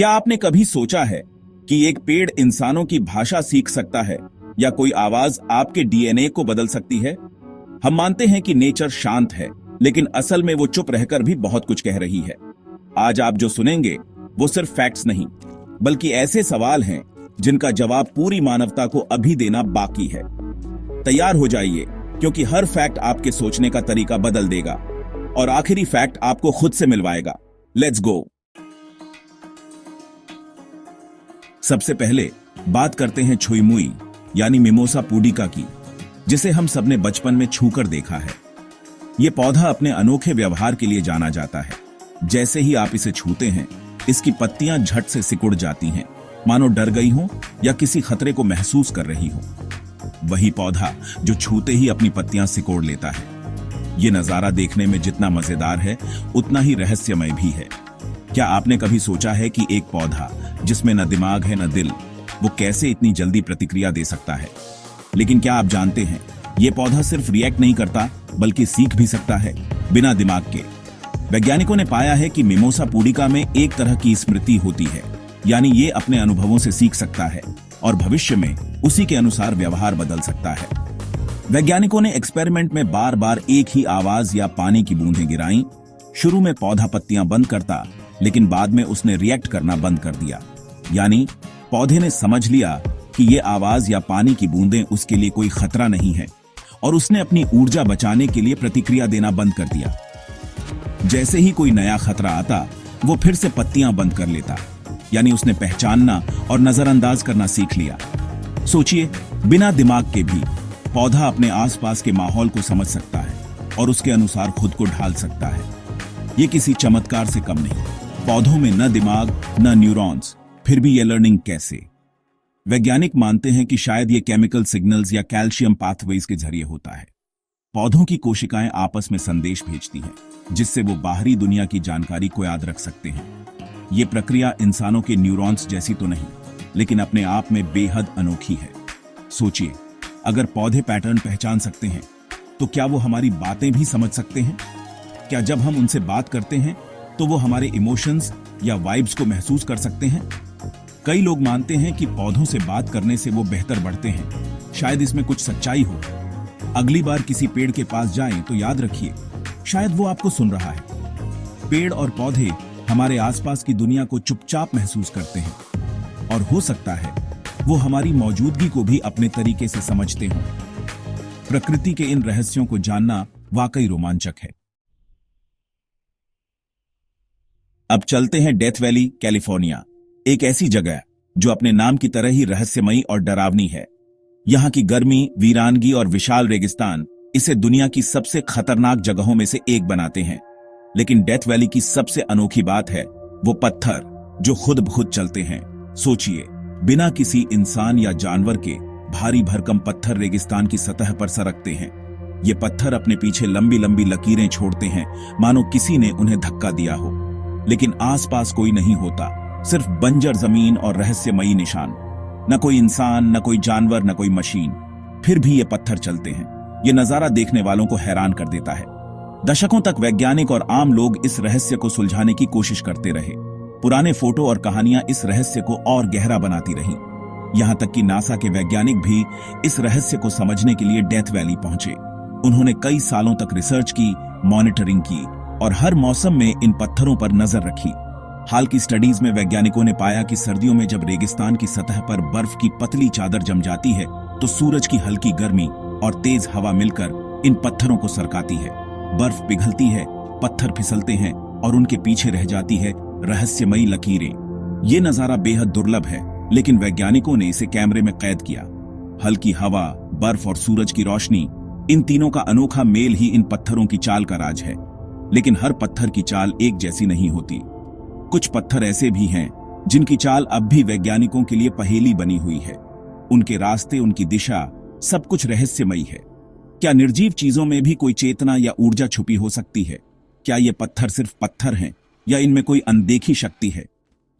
क्या आपने कभी सोचा है कि एक पेड़ इंसानों की भाषा सीख सकता है या कोई आवाज आपके डीएनए को बदल सकती है? हम मानते हैं कि नेचर शांत है, लेकिन असल में वो चुप रहकर भी बहुत कुछ कह रही है। आज आप जो सुनेंगे वो सिर्फ फैक्ट्स नहीं, बल्कि ऐसे सवाल हैं जिनका जवाब पूरी मानवता को अभी देना बाकी है। तैयार हो जाइए, क्योंकि हर फैक्ट आपके सोचने का तरीका बदल देगा और आखिरी फैक्ट आपको खुद से मिलवाएगा। Let's go. सबसे पहले बात करते हैं छुई मुई यानी मिमोसा पुडिका की, जिसे हम सबने बचपन में छूकर देखा है। यह पौधा अपने अनोखे व्यवहार के लिए जाना जाता है। जैसे ही आप इसे छूते हैं, इसकी पत्तियां झट से सिकुड़ जाती हैं, मानो डर गई हों या किसी खतरे को महसूस कर रही हों। वही पौधा जो छूते ही अपनी पत्तियां सिकोड़ लेता है। यह नजारा देखने में जितना मजेदार है, उतना ही रहस्यमय भी है। क्या आपने कभी सोचा है कि एक पौधा जिसमें न दिमाग है न दिल, वो कैसे इतनी जल्दी प्रतिक्रिया दे सकता है? लेकिन क्या आप जानते हैं, यह पौधा सिर्फ रिएक्ट नहीं करता, बल्कि सीख भी सकता है, बिना दिमाग के। वैज्ञानिकों ने पाया है कि मिमोसा पुडिका में एक तरह की स्मृति होती है, यानी ये अपने अनुभवों से सीख सकता है और भविष्य में उसी के अनुसार व्यवहार बदल सकता है। वैज्ञानिकों ने एक्सपेरिमेंट में बार बार एक ही आवाज या पानी की बूंदें गिराईं। शुरू में पौधा पत्तियां बंद करता, लेकिन बाद में उसने रिएक्ट करना बंद कर दिया। यानी पौधे ने समझ लिया कि ये आवाज या पानी की बूंदें उसके लिए कोई खतरा नहीं है, और उसने अपनी ऊर्जा बचाने के लिए प्रतिक्रिया देना बंद कर दिया। जैसे ही कोई नया खतरा आता, वो फिर से पत्तियां बंद कर लेता। यानी उसने पहचानना और नजरअंदाज करना सीख लिया। सोचिए, बिना दिमाग के भी पौधा अपने आसपास के माहौल को समझ सकता है और उसके अनुसार खुद को ढाल सकता है। ये किसी चमत्कार से कम नहीं। पौधों में न दिमाग न न्यूरॉन्स, फिर भी ये लर्निंग कैसे? वैज्ञानिक मानते हैं कि शायद ये केमिकल सिग्नल्स या कैल्शियम पाथवेज के जरिए होता है। पौधों की कोशिकाएं आपस में संदेश भेजती हैं, जिससे वो बाहरी दुनिया की जानकारी को याद रख सकते हैं। ये प्रक्रिया इंसानों के न्यूरॉन्स जैसी तो नहीं, लेकिन अपने आप में बेहद अनोखी है। सोचिए, अगर पौधे पैटर्न पहचान सकते हैं, तो क्या वो हमारी बातें भी समझ सकते हैं? क्या जब हम उनसे बात करते हैं तो वो हमारे इमोशंस या वाइब्स को महसूस कर सकते हैं? कई लोग मानते हैं कि पौधों से बात करने से वो बेहतर बढ़ते हैं। शायद इसमें कुछ सच्चाई हो। अगली बार किसी पेड़ के पास जाएं तो याद रखिए, शायद वो आपको सुन रहा है। पेड़ और पौधे हमारे आसपास की दुनिया को चुपचाप महसूस करते हैं, और हो सकता है वो हमारी मौजूदगी को भी अपने तरीके से समझते हों। प्रकृति के इन रहस्यों को जानना वाकई रोमांचक है। अब चलते हैं डेथ वैली, कैलिफोर्निया, एक ऐसी जगह जो अपने नाम की तरह ही रहस्यमयी और डरावनी है। यहां की गर्मी, वीरानगी और विशाल रेगिस्तान इसे दुनिया की सबसे खतरनाक जगहों में से एक बनाते हैं। लेकिन डेथ वैली की सबसे अनोखी बात है वो पत्थर जो खुद ब खुद चलते हैं। सोचिए, बिना किसी इंसान या जानवर के भारी भरकम पत्थर रेगिस्तान की सतह पर सरकते हैं। ये पत्थर अपने पीछे लंबी लंबी लकीरें छोड़ते हैं, मानो किसी ने उन्हें धक्का दिया हो। लेकिन आसपास कोई नहीं होता, सिर्फ बंजर जमीन और रहस्यमयी निशान। न कोई इंसान, न कोई जानवर, न कोई मशीन, फिर भी ये पत्थर चलते हैं। ये नजारा देखने वालों को हैरान कर देता है। दशकों तक वैज्ञानिक और आम लोग इस रहस्य को सुलझाने की कोशिश करते रहे। पुराने फोटो और कहानियां इस रहस्य को और गहरा बनाती रहीं। यहां तक कि नासा के वैज्ञानिक भी इस रहस्य को समझने के लिए डेथ वैली पहुंचे। उन्होंने कई सालों तक रिसर्च की, मॉनिटरिंग की और हर मौसम में इन पत्थरों पर नजर रखी। हाल की स्टडीज में वैज्ञानिकों ने पाया कि सर्दियों में जब रेगिस्तान की सतह पर बर्फ की पतली चादर जम जाती है, तो सूरज की हल्की गर्मी और तेज हवा मिलकर इन पत्थरों को सरकाती है। बर्फ पिघलती है, पत्थर फिसलते हैं और उनके पीछे रह जाती है रहस्यमयी लकीरें। ये नजारा बेहद दुर्लभ है, लेकिन वैज्ञानिकों ने इसे कैमरे में कैद किया। हल्की हवा, बर्फ और सूरज की रोशनी, इन तीनों का अनोखा मेल ही इन पत्थरों की चाल का राज है। लेकिन हर पत्थर की चाल एक जैसी नहीं होती। कुछ पत्थर ऐसे भी हैं जिनकी चाल अब भी वैज्ञानिकों के लिए पहेली बनी हुई है। उनके रास्ते, उनकी दिशा, सब कुछ रहस्यमयी है। क्या निर्जीव चीजों में भी कोई चेतना या ऊर्जा छुपी हो सकती है? क्या ये पत्थर सिर्फ पत्थर हैं या इनमें कोई अनदेखी शक्ति है?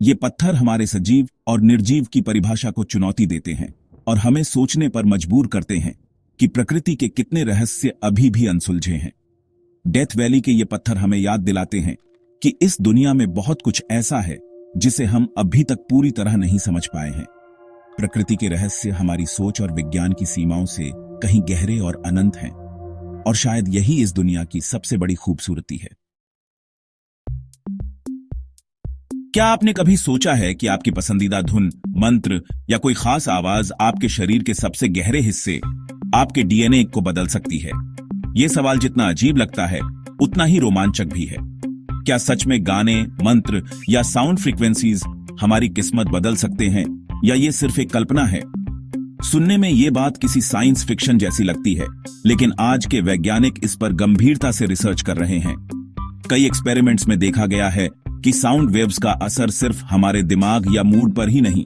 ये पत्थर हमारे सजीव और निर्जीव की परिभाषा को चुनौती देते हैं और हमें सोचने पर मजबूर करते हैं कि प्रकृति के कितने रहस्य अभी भी अनसुलझे हैं। डेथ वैली के ये पत्थर हमें याद दिलाते हैं कि इस दुनिया में बहुत कुछ ऐसा है जिसे हम अभी तक पूरी तरह नहीं समझ पाए हैं। प्रकृति के रहस्य हमारी सोच और विज्ञान की सीमाओं से कहीं गहरे और अनंत हैं, और शायद यही इस दुनिया की सबसे बड़ी खूबसूरती है। क्या आपने कभी सोचा है कि आपकी पसंदीदा धुन, मंत्र या कोई खास आवाज आपके शरीर के सबसे गहरे हिस्से, आपके डीएनए को बदल सकती है? यह सवाल जितना अजीब लगता है उतना ही रोमांचक भी है। क्या सच में गाने, मंत्र या साउंड फ्रीक्वेंसीज हमारी किस्मत बदल सकते हैं, या ये सिर्फ एक कल्पना है? सुनने में ये बात किसी साइंस फिक्शन जैसी लगती है, लेकिन आज के वैज्ञानिक इस पर गंभीरता से रिसर्च कर रहे हैं। कई एक्सपेरिमेंट्स में देखा गया है कि साउंड वेव्स का असर सिर्फ हमारे दिमाग या मूड पर ही नहीं,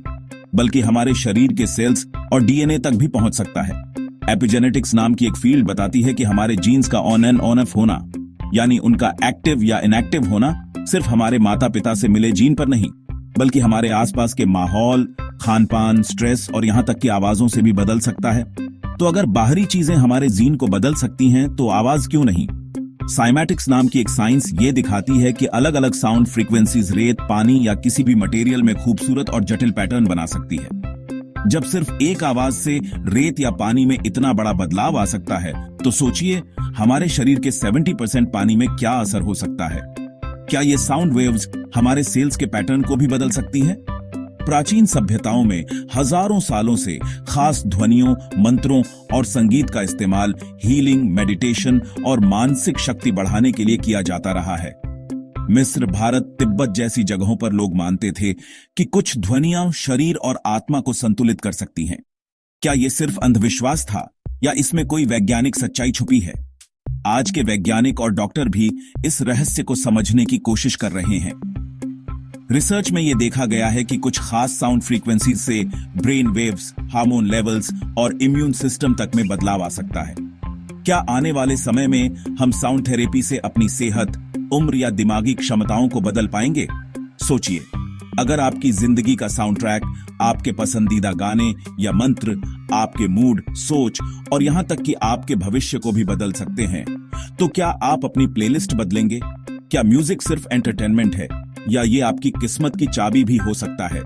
बल्कि हमारे शरीर के सेल्स और डीएनए तक भी पहुंच सकता है। एपिजेनेटिक्स नाम की एक फील्ड बताती है कि हमारे जीन्स का ऑन एंड ऑन ऑफ होना, यानी उनका एक्टिव या इनएक्टिव होना, सिर्फ हमारे माता पिता से मिले जीन पर नहीं, बल्कि हमारे आसपास के माहौल, खान पान, स्ट्रेस और यहां तक कि आवाजों से भी बदल सकता है। तो अगर बाहरी चीजें हमारे जीन को बदल सकती हैं, तो आवाज क्यों नहीं? साइमैटिक्स नाम की एक साइंस ये दिखाती है कि अलग अलग साउंड फ्रीक्वेंसीज रेत, पानी या किसी भी मटेरियल में खूबसूरत और जटिल पैटर्न बना सकती है। जब सिर्फ एक आवाज से रेत या पानी में इतना बड़ा बदलाव आ सकता है, तो सोचिए हमारे शरीर के 70% पानी में क्या असर हो सकता है। क्या ये साउंड वेव्स हमारे सेल्स के पैटर्न को भी बदल सकती है? प्राचीन सभ्यताओं में हजारों सालों से खास ध्वनियों, मंत्रों और संगीत का इस्तेमाल हीलिंग, मेडिटेशन और मानसिक शक्ति बढ़ाने के लिए किया जाता रहा है। मिस्र, भारत, तिब्बत जैसी जगहों पर लोग मानते थे कि कुछ ध्वनियां शरीर और आत्मा को संतुलित कर सकती हैं। क्या यह सिर्फ अंधविश्वास था, या इसमें कोई वैज्ञानिक सच्चाई छुपी है? आज के वैज्ञानिक और डॉक्टर भी इस रहस्य को समझने की कोशिश कर रहे हैं। रिसर्च में यह देखा गया है कि कुछ खास साउंड फ्रीक्वेंसीज से ब्रेन वेव्स, हार्मोन लेवल्स और इम्यून सिस्टम तक में बदलाव आ सकता है। क्या आने वाले समय में हम साउंड थेरेपी से अपनी सेहत, उम्र या दिमागी क्षमताओं को बदल पाएंगे? सोचिए, अगर आपकी जिंदगी का साउंड ट्रैक, आपके पसंदीदा गाने या मंत्र आपके मूड, सोच और यहां तक कि आपके भविष्य को भी बदल सकते हैं, तो क्या आप अपनी प्लेलिस्ट बदलेंगे? क्या म्यूजिक सिर्फ एंटरटेनमेंट है, या ये आपकी किस्मत की चाबी भी हो सकता है?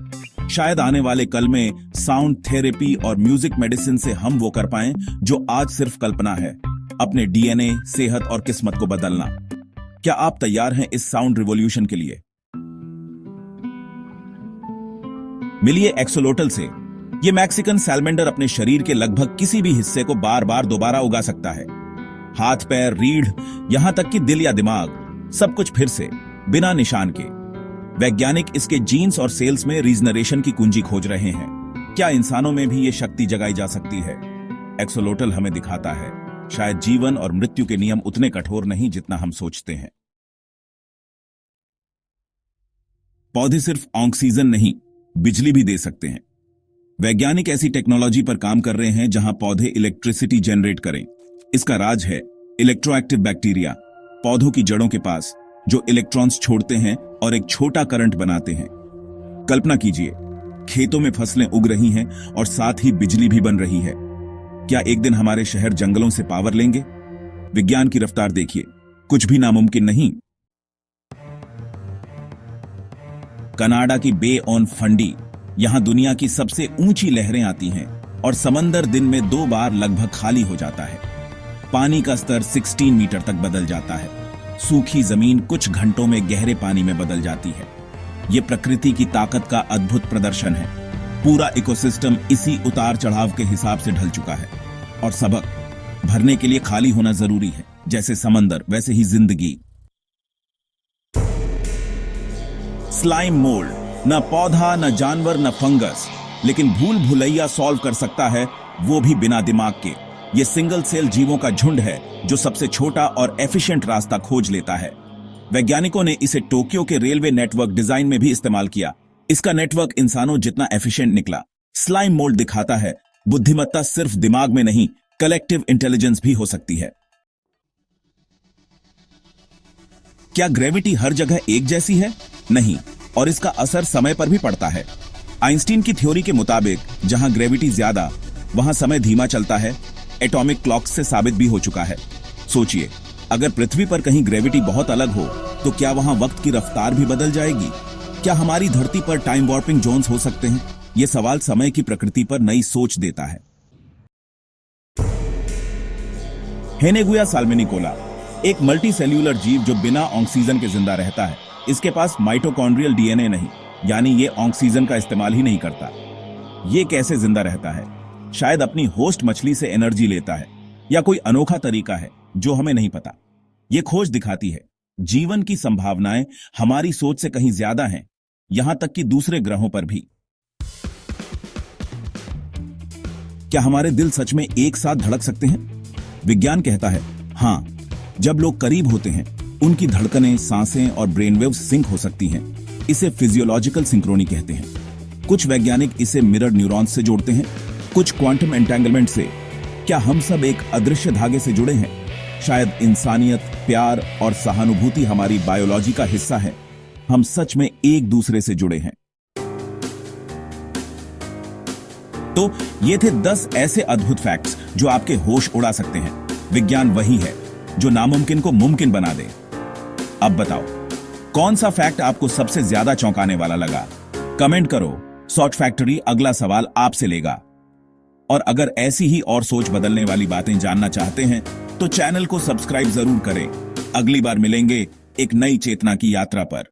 शायद आने वाले कल में साउंड थेरेपी और म्यूजिक मेडिसिन से हम वो कर पाएं जो आज सिर्फ कल्पना है, अपने डीएनए, सेहत और किस्मत को बदलना। क्या आप तैयार हैं इस साउंड रिवॉल्यूशन के लिए? मिलिए एक्सोलोटल से। ये मैक्सिकन सैलमेंडर अपने शरीर के लगभग किसी भी हिस्से को बार बार दोबारा उगा सकता है। हाथ, पैर, रीढ़, यहां तक कि दिल या दिमाग, सब कुछ फिर से, बिना निशान के। वैज्ञानिक इसके जीन्स और सेल्स में रीजनरेशन की कुंजी खोज रहे हैं। क्या इंसानों में भी ये शक्ति जगाई जा सकती है? एक्सोलोटल हमें दिखाता है, शायद जीवन और मृत्यु के नियम उतने कठोर नहीं जितना हम सोचते हैं। पौधे सिर्फ ऑक्सीजन नहीं, बिजली भी दे सकते हैं। वैज्ञानिक ऐसी टेक्नोलॉजी पर काम कर रहे हैं जहां पौधे इलेक्ट्रिसिटी जनरेट करें। इसका राज है इलेक्ट्रोएक्टिव बैक्टीरिया, पौधों की जड़ों के पास, जो इलेक्ट्रॉन्स छोड़ते हैं और एक छोटा करंट बनाते हैं। कल्पना कीजिए, खेतों में फसलें उग रही हैं और साथ ही बिजली भी बन रही है। क्या एक दिन हमारे शहर जंगलों से पावर लेंगे? विज्ञान की रफ्तार देखिए, कुछ भी नामुमकिन नहीं। कनाडा की बे ऑन फंडी, यहां दुनिया की सबसे ऊंची लहरें आती हैं और समंदर दिन में 2 बार लगभग खाली हो जाता है। पानी का स्तर 16 मीटर तक बदल जाता है। सूखी जमीन कुछ घंटों में गहरे पानी में बदल जाती है। यह प्रकृति की ताकत का अद्भुत प्रदर्शन है। पूरा इकोसिस्टम इसी उतार चढ़ाव के हिसाब से ढल चुका है, और सबक भरने के लिए खाली होना जरूरी है। जैसे समंदर, वैसे ही जिंदगी। स्लाइम मोल्ड, न पौधा, न जानवर, न फंगस, लेकिन भूल भुलैया सॉल्व कर सकता है, वो भी बिना दिमाग के। ये सिंगल सेल जीवों का झुंड है जो सबसे छोटा और एफिशिएंट रास्ता खोज लेता है। वैज्ञानिकों ने इसे टोक्यो के रेलवे नेटवर्क डिजाइन में भी इस्तेमाल किया। इसका नेटवर्क इंसानों जितना एफिशिएंट निकला। स्लाइम मोल्ड दिखाता है, बुद्धिमत्ता सिर्फ दिमाग में नहीं, कलेक्टिव इंटेलिजेंस भी हो सकती है। क्या ग्रेविटी हर जगह एक जैसी है? नहीं, और इसका असर समय पर भी पड़ता है। आइंस्टीन की थ्योरी के मुताबिक जहां ग्रेविटी ज्यादा, वहां समय धीमा चलता है। एटॉमिक क्लॉक्स से साबित भी हो चुका है। सोचिए, अगर पृथ्वी पर कहीं ग्रेविटी बहुत अलग हो, तो क्या वहां वक्त की रफ्तार भी बदल जाएगी? क्या हमारी धरती पर टाइम वॉर्पिंग जोन्स हो सकते हैं? यह सवाल समय की प्रकृति पर नई सोच देता है। हेनेगुया साल्मिनिकोला एक मल्टी सेल्यूलर जीव जो बिना ऑक्सीजन के जिंदा रहता है। इसके पास माइटोकॉन्ड्रियल डीएनए नहीं, यानी ये ऑक्सीजन का इस्तेमाल ही नहीं करता। ये कैसे जिंदा रहता है? शायद अपनी होस्ट मछली से एनर्जी लेता है, या कोई अनोखा तरीका है जो हमें नहीं पता। ये खोज दिखाती है जीवन की संभावनाएं हमारी सोच से कहीं ज्यादा हैं, यहां तक कि दूसरे ग्रहों पर भी। क्या हमारे दिल सच में एक साथ धड़क सकते हैं? विज्ञान कहता है हां, जब लोग करीब होते हैं उनकी धड़कनें, सांसें और ब्रेनवेव्स सिंक हो सकती हैं। इसे फिजियोलॉजिकल सिंक्रोनी कहते हैं। कुछ वैज्ञानिक इसे मिरर न्यूरॉन्स से जोड़ते हैं, कुछ क्वांटम एंटेंगलमेंट से। क्या हम सब एक अदृश्य धागे से जुड़े हैं? शायद इंसानियत, प्यार और सहानुभूति हमारी बायोलॉजी का हिस्सा है। हम सच में एक दूसरे से जुड़े हैं। तो ये थे 10 ऐसे अद्भुत फैक्ट्स जो आपके होश उड़ा सकते हैं। विज्ञान वही है जो नामुमकिन को मुमकिन बना दे। अब बताओ, कौन सा फैक्ट आपको सबसे ज्यादा चौंकाने वाला लगा? कमेंट करो। सॉर्ट फैक्ट्री अगला सवाल आपसे लेगा। और अगर ऐसी ही और सोच बदलने वाली बातें जानना चाहते हैं तो चैनल को सब्सक्राइब जरूर करें। अगली बार मिलेंगे एक नई चेतना की यात्रा पर।